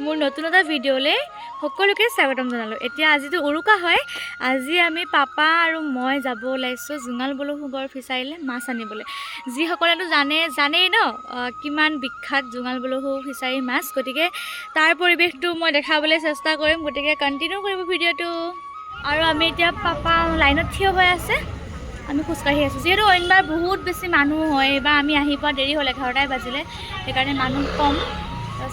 মোৰ নতুন এটা ভিডিঅ'লৈ সকলোকে স্বাগতম জনালোঁ। এতিয়া আজিতো উৰুকা হয়। আজি আমি পাপা আৰু মই যাব ওলাইছোঁ জোঙাল বলহুগড় ফিচাৰীলৈ মাছ আনিবলৈ। যিসকলেতো জানেই ন কিমান বিখ্যাত জোঙাল বলহু ফিচাৰীৰ মাছ, গতিকে তাৰ পৰিৱেশটো মই দেখাবলৈ চেষ্টা কৰিম। গতিকে কণ্টিনিউ কৰিব ভিডিঅ'টো। আৰু আমি এতিয়া পাপা লাইনত থিয় হৈ আছে, আমি খোজকাঢ়ি আছোঁ। যিহেতু অইনবাৰ বহুত বেছি মানুহ হয়, এইবাৰ আমি আহি পোৱা দেৰি হ'ল, 11টাই বাজিলে, সেইকাৰণে মানুহ কম।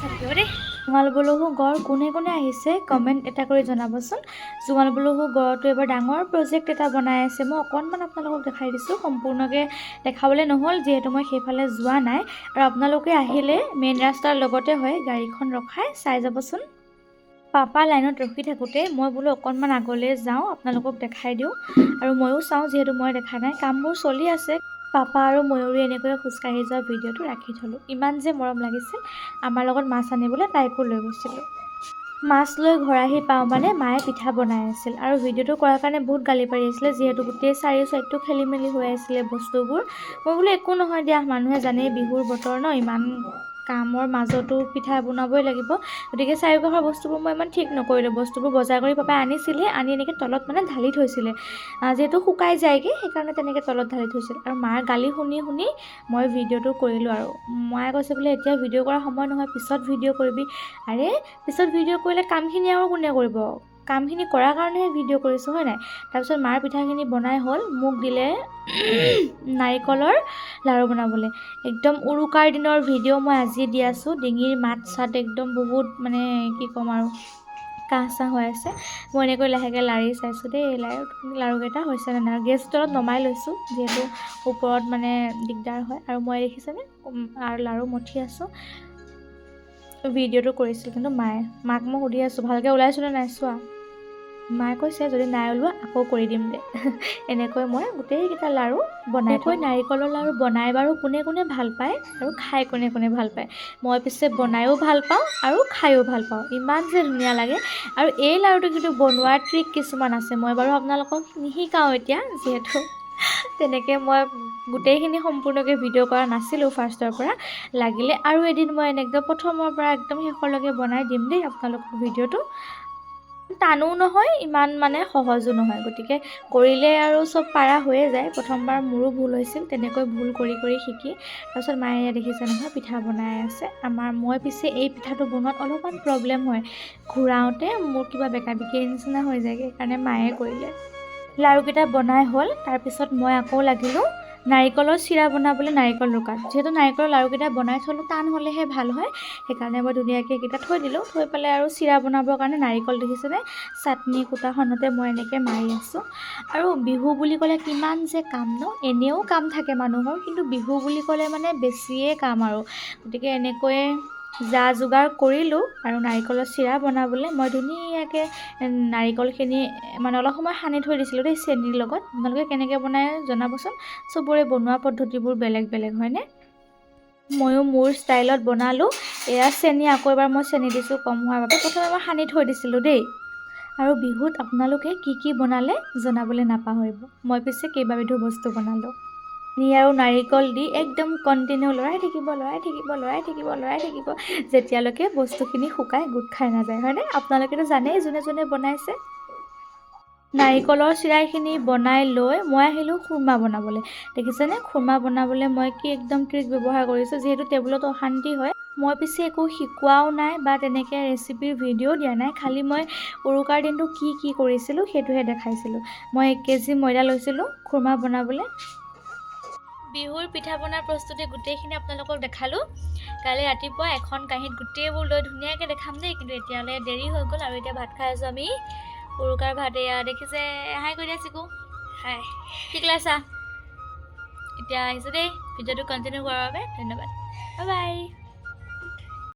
থাকিব দেই। জোঙাল বলহু গড় কোনে কোনে আহিছে কমেণ্ট এটা কৰি জনাবচোন। জোঙাল বলহু গড়টো এবাৰ ডাঙৰ প্ৰজেক্ট এটা বনাই আছে। মই অকণমান আপোনালোকক দেখাই দিছোঁ, সম্পূৰ্ণকৈ দেখাবলৈ নহ'ল যিহেতু মই সেইফালে যোৱা নাই। আৰু আপোনালোকে আহিলে মেইন ৰাস্তাৰ লগতে হয়, গাড়ীখন ৰখাই চাই যাবচোন। পাপা লাইনত ৰখি থাকোঁতে মই বোলো অকণমান আগলৈ যাওঁ, আপোনালোকক দেখাই দিওঁ আৰু ময়ো চাওঁ যিহেতু মই দেখা নাই। কামবোৰ চলি আছে। পাপা আৰু ময়ূৰী এনেকৈ খোজকাঢ়ি যোৱা ভিডিঅ'টো ৰাখি থ'লোঁ। ইমান যে মৰম লাগিছিল। আমাৰ লগত মাছ আনিবলৈ তাইকো লৈ গৈছিলোঁ। মাছ লৈ ঘৰ আহি পাওঁ মানে মায়ে পিঠা বনাই আছিল আৰু ভিডিঅ'টো কৰাৰ কাৰণে বহুত গালি পাৰি আছিলে, যিহেতু গোটেই চাৰিও চাইডটো খেলি মেলি হৈ আছিলে বস্তুবোৰ। মই বোলো একো নহয় দিয়া, মানুহে জানেই বিহুৰ বতৰ ন, ইমান কামৰ মাজতো পিঠা বনাবই লাগিব। গতিকে চাৰিওকাষৰ বস্তুবোৰ মই ইমান ঠিক নকৰিলোঁ। বস্তুবোৰ বজাৰ কৰি পাপাই আনিছিলে, আনি এনেকৈ তলত মানে ঢালি থৈছিলে, যিহেতু শুকাই যায়গৈ সেইকাৰণে তেনেকৈ তলত ঢালি থৈছিল। আৰু মাৰ গালি শুনি শুনি মই ভিডিঅ'টো কৰিলোঁ। আৰু মায়ে কৈছে বোলে এতিয়া ভিডিঅ' কৰাৰ সময় নহয়, পিছত ভিডিঅ' কৰিবি। আৰে পিছত ভিডিঅ' কৰিলে কামখিনি আৰু কোনে কৰিব? কামখিনি কৰাৰ কাৰণেহে ভিডিঅ' কৰিছোঁ, হয় নাই? তাৰপিছত মাৰ পিঠাখিনি বনাই হ'ল, মোক দিলে নাৰিকলৰ লাড়ু বনাবলৈ। একদম উৰুকাৰ দিনৰ ভিডিঅ' মই আজি দি আছোঁ। ডিঙিৰ মাত চাত একদম বহুত মানে কি ক'ম আৰু, কাহ চাহ হৈ আছে। মই এনেকৈ লাহেকৈ লাৰি চাইছোঁ দেই, লাড়ুকেইটা হৈছে নে নাই। গেছ তলত নমাই লৈছোঁ যিহেতু ওপৰত মানে দিগদাৰ হয়। আৰু মই দেখিছেনে আৰু লাড়ু মঠি আছোঁ। ভিডিঅ'টো কৰিছিল কিন্তু মাক মই সুধি আছোঁ ভালকৈ ওলাইছোনে নাই চোৱা। মায়ে কৈছে যদি নাই ওলোৱা আকৌ কৰি দিম দে। এনেকৈ মই গোটেইকেইটা লাড়ু বনাই থৈ। নাৰিকলৰ লাড়ু বনাই বাৰু কোনে কোনে ভাল পায় আৰু খাই কোনে কোনে ভাল পায়। মই পিছে বনায়ো ভাল পাওঁ আৰু খায়ো ভাল পাওঁ। ইমান যে ধুনীয়া লাগে। আৰু এই লাড়ুটো কিন্তু বনোৱাৰ ট্ৰিক কিছুমান আছে, মই বাৰু আপোনালোকক নিশিকাওঁ এতিয়া, যিহেতু তেনেকৈ মই গোটেইখিনি সম্পূৰ্ণকৈ ভিডিঅ' কৰা নাছিলোঁ ফাৰ্ষ্টৰ পৰা। লাগিলে আৰু এদিন মই একদম প্ৰথমৰ পৰা একদম শেষলৈকে বনাই দিম দেই আপোনালোকক ভিডিঅ'টো। টানো নহয়, ইমান মানে সহজো নহয়, গতিকে কৰিলে আৰু চব পাৰা হৈয়ে যায়। প্ৰথমবাৰ মোৰো ভুল হৈছিল, তেনেকৈ ভুল কৰি কৰি শিকি। তাৰপিছত মায়ে দেখিছে নহয় পিঠা বনাই আছে মই পিছে এই পিঠাটো বনোৱাত অলপমান প্ৰব্লেম হয়, ঘূৰাওঁতে মোৰ কিবা বেকা বিকিৰ নিচিনা হৈ যায়গৈ, সেইকাৰণে মায়ে কৰিলে। লাড়ুকেইটা বনাই হ'ল, তাৰপিছত মই আকৌ লাগিলোঁ নাৰিকলৰ চিৰা বনাবলৈ নাৰিকল ৰুকাত। যিহেতু নাৰিকলৰ লাড়ুকেইটা বনাই থ'লোঁ, টান হ'লেহে ভাল হয়, সেইকাৰণে মই ধুনীয়াকৈ এইকেইটা থৈ দিলোঁ। থৈ পেলাই আৰু চিৰা বনাবৰ কাৰণে নাৰিকল দেখিছেনে চাটনি কুটাখনতে মই এনেকৈ মাৰি আছোঁ। আৰু বিহু বুলি ক'লে কিমান যে কাম ন, এনেও কাম থাকে মানুহৰ, কিন্তু বিহু বুলি ক'লে মানে বেছিয়ে কাম আৰু। গতিকে এনেকৈয়ে যা যোগাৰ কৰিলোঁ। আৰু নাৰিকলৰ চিৰা বনাবলৈ মই ধুনীয়াকৈ নাৰিকলখিনি মানে অলপ সময় সানি থৈ দিছিলোঁ দেই চেনিৰ লগত। আপোনালোকে কেনেকৈ বনাই জনাবচোন, চবৰে বনোৱা পদ্ধতিবোৰ বেলেগ বেলেগ হয়নে? ময়ো মোৰ ষ্টাইলত বনালোঁ। এয়া চেনি, আকৌ এবাৰ মই চেনি দিছোঁ কম হোৱাৰ বাবে। প্ৰথমে মই সানি থৈ দিছিলোঁ দেই। আৰু বিহুত আপোনালোকে কি কি বনালে জনাবলৈ নাপাহৰিব। মই পিছে কেইবাবিধো বস্তু বনালোঁ। আৰু নাৰিকল দি একদম কণ্টিনিউ লৰাই থাকিব যেতিয়ালৈকে বস্তুখিনি শুকাই গোট খাই নাযায়, হয়নে? আপোনালোকেতো জানেই যোনে যোনে বনাইছে। নাৰিকলৰ চিৰাখিনি বনাই লৈ মই আহিলোঁ খুৰমা বনাবলৈ। দেখিছেনে খুৰমা বনাবলৈ মই কি একদম ট্ৰিক ব্যৱহাৰ কৰিছোঁ, যিহেতু টেবুলত অশান্তি হয়। মই পিছে একো শিকোৱাও নাই বা তেনেকৈ ৰেচিপিৰ ভিডিঅ' দিয়া নাই, খালি মই উৰুকাৰ দিনটো কি কি কৰিছিলোঁ সেইটোহে দেখাইছিলোঁ। মই 1 কেজি ময়দা লৈছিলোঁ খুৰমা বনাবলৈ। বিহুৰ পিঠা পনাৰ প্ৰস্তুতি গোটেইখিনি আপোনালোকক দেখালোঁ। কালি ৰাতিপুৱা এখন কাঁহীত গোটেইবোৰ লৈ ধুনীয়াকৈ দেখাম দেই, কিন্তু এতিয়ালৈ দেৰি হৈ গ'ল। আৰু এতিয়া ভাত খাই আছোঁ আমি, উৰুকাৰ ভাত। এয়া দেখিছে, হাই কৰি দিয়া চিকু, হাই, কি ক্লাছা? এতিয়া আহিছোঁ দেই, ভিডিঅ'টো কণ্টিনিউ কৰাৰ বাবে ধন্যবাদ, বাই বাই।